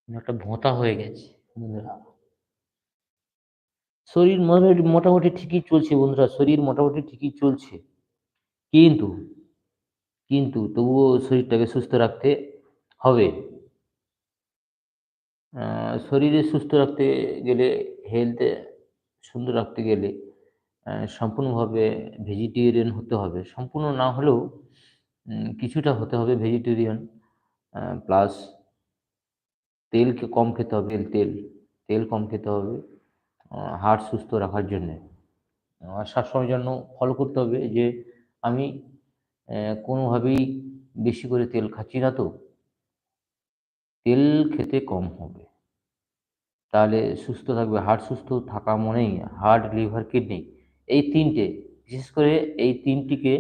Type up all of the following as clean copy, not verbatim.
একটা ভোঁতা হয়ে গেছে বন্ধুরা। শরীর মোটামুটি মোটামুটি ঠিকই চলছে বন্ধুরা, শরীর মোটামুটি ঠিকই চলছে। কিন্তু, তবুও শরীরটাকে সুস্থ রাখতে হবে। আ শরীরে সুস্থ রাখতে গেলে, হেলথ সুন্দর রাখতে গেলে সম্পূর্ণভাবে ভেজিটেরিয়ান হতে হবে। সম্পূর্ণ না হলেও কিছুটা হতে হবে ভেজিটেরিয়ান। প্লাস তেলকে কম খেতে হবে, তেল কম খেতে হবে হার্ট সুস্থ রাখার জন্যে। সবসময়ের জন্য ফলো করতে হবে যে আমি কোনোভাবেই বেশি করে তেল খাচ্ছি না তো, তেল খেতে কম হবে। তাহলে সুস্থ থাকবে। হার্ট সুস্থ থাকা মানেই হার্ট, লিভার, কিডনি এই ৩ টে, বিশেষ করে এই ৩ টিকে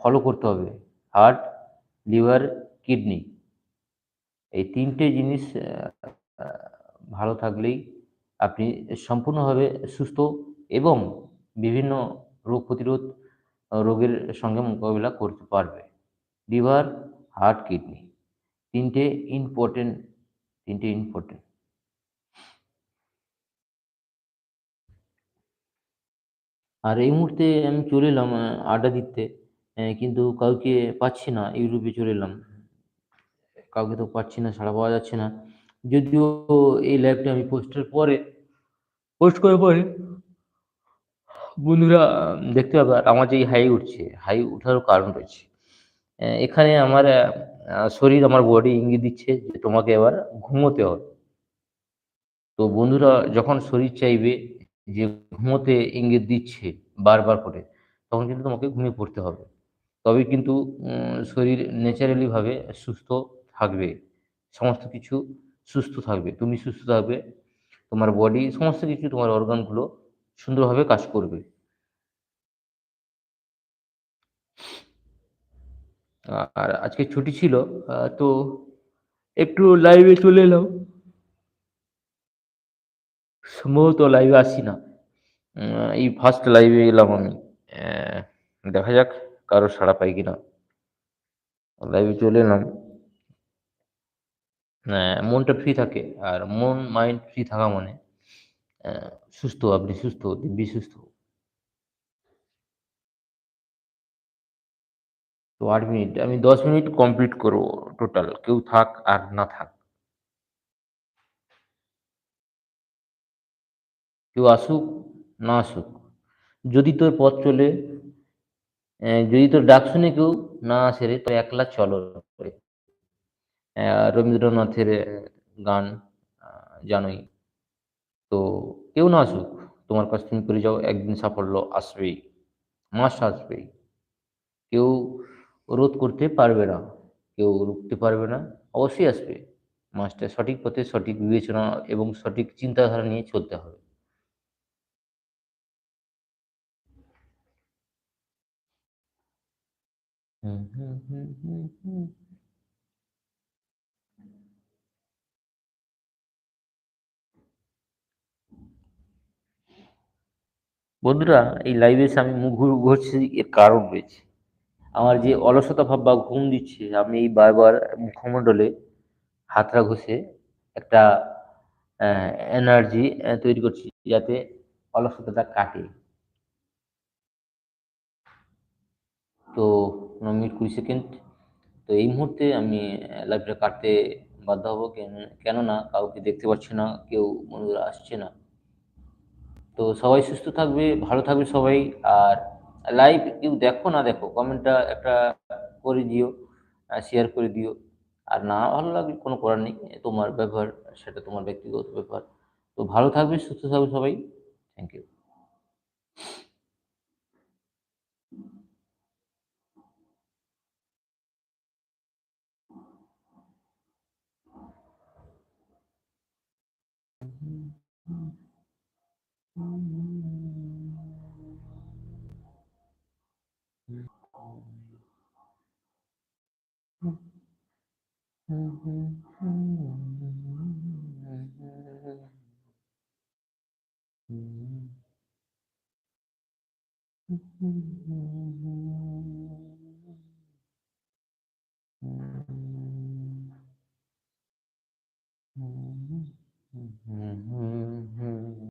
ফলো করতে হবে। হার্ট, লিভার, কিডনি এই ৩ টে জিনিস আ ভালো থাকলেই আপনি সম্পূর্ণভাবে সুস্থ এবং বিভিন্ন রোগ প্রতিরোধ রোগের সঙ্গে মোকাবিলা করতে পারবে। লিভার, হার্ট, কিডনি ৩ টে ইম্পোর্টেন্ট, ৩ টে ইম্পোর্টেন্ট। আর এই মুহূর্তে আমি চলে এলাম আড্ডা দিতে। কিন্তু কাউকে পাচ্ছি না। ইউরোপে চলে এলাম। কাউকে তো পাচ্ছি না, সাড়া পাওয়া যাচ্ছে না। যদিও এই লাইভটা আমি পোস্ট করার পরে বন্ধুরা দেখতে পাবে আর আমার যে এই হাই উঠছে, হাই উঠারও কারণ রয়েছে। এখানে আমার শরীর, আমার বডি ইঙ্গিত দিচ্ছে যে তোমাকে এবার ঘুমোতে হবে। তো বন্ধুরা যখন শরীর চাইবে যে ঘুমোতে ইঙ্গিত দিচ্ছে বারবার করে, তখন কিন্তু তোমাকে ঘুমিয়ে পড়তে হবে। তবেই কিন্তু শরীর ন্যাচারালি ভাবে সুস্থ থাকবে। সমস্ত কিছু সুস্থ থাকবে। তুমি সুস্থ থাকবে, তোমার বডি সমস্ত কিছু, তোমার অর্গানগুলো সুন্দরভাবে কাজ করবে। আর আজকে ছুটি ছিল, তো একটু লাইভে চলে এলাম। সম্ভবত লাইভে আসছি না। এই ফার্স্ট লাইভে এলাম আমি। দেখা যাক কারো সাড়া পাই কিনা। লাইভে চলে এলাম। মনটা ফ্রি থাকে। আর মন মাইন্ড ফ্রি থাকা মানে অ্যা সুস্থ, আপনি সুস্থ, দিব্যি সুস্থ। তো ৮ মিনিট, আমি ১০ মিনিট কমপ্লিট করব টোটাল। কেউ থাক আর না থাক। কেউ আসুক, না আসুক। যদি তোর পথ চলে, যদি তোর ডাক শুনে কেউ না আসে রে, তো একলা চলো রে। রবীন্দ্রনাথের গান আ জানোই। তো কেউ না আসুক, তোমার কাজ তুমি করে যাও, একদিন সাফল্য আসবেই। মাস্ট আসবেই। কেউ রোধ করতে পারবে না। কেউ রুখতে পারবে না। অবশ্যই আসবে। মাস্ট, সঠিক পথে সঠিক বিবেচনা এবং সঠিক চিন্তাধারা নিয়ে চলতে হবে। হুম, হুম, হুম, হুম, হুম। বন্ধুরা, এই লাইভে এসে আমি মুখ ঘুরছি, এর কারণ রয়েছে। আমার যে অলসতা ভাব বা ঘুম দিচ্ছে, আমি এই বারবার মুখমণ্ডলে হাতটা ঘষে একটা অ্যা এনার্জি তৈরি করছি যাতে অলসতাটা কাটে। তো ৯ মিনিট ২০ সেকেন্ড। তো এই মুহূর্তে আমি লাইভটা কাটতে বাধ্য হব। কেননা কাউকে দেখতে পাচ্ছি না, কেউ বন্ধুরা আসছে না। তো সবাই সুস্থ থাকবে, ভালো থাকবে সবাই। আর লাইভ কেউ দেখো না দেখো, কমেন্টটা একটা করে দিও, শেয়ার করে দিও। আর না ভালো লাগলে কোনো করার নেই। তোমার ব্যাপার, সেটা তোমার ব্যক্তিগত ব্যাপার। তো ভালো থাকবে, সুস্থ থাকবে সবাই। Thank you. Hmm, hmm, hmm, hmm,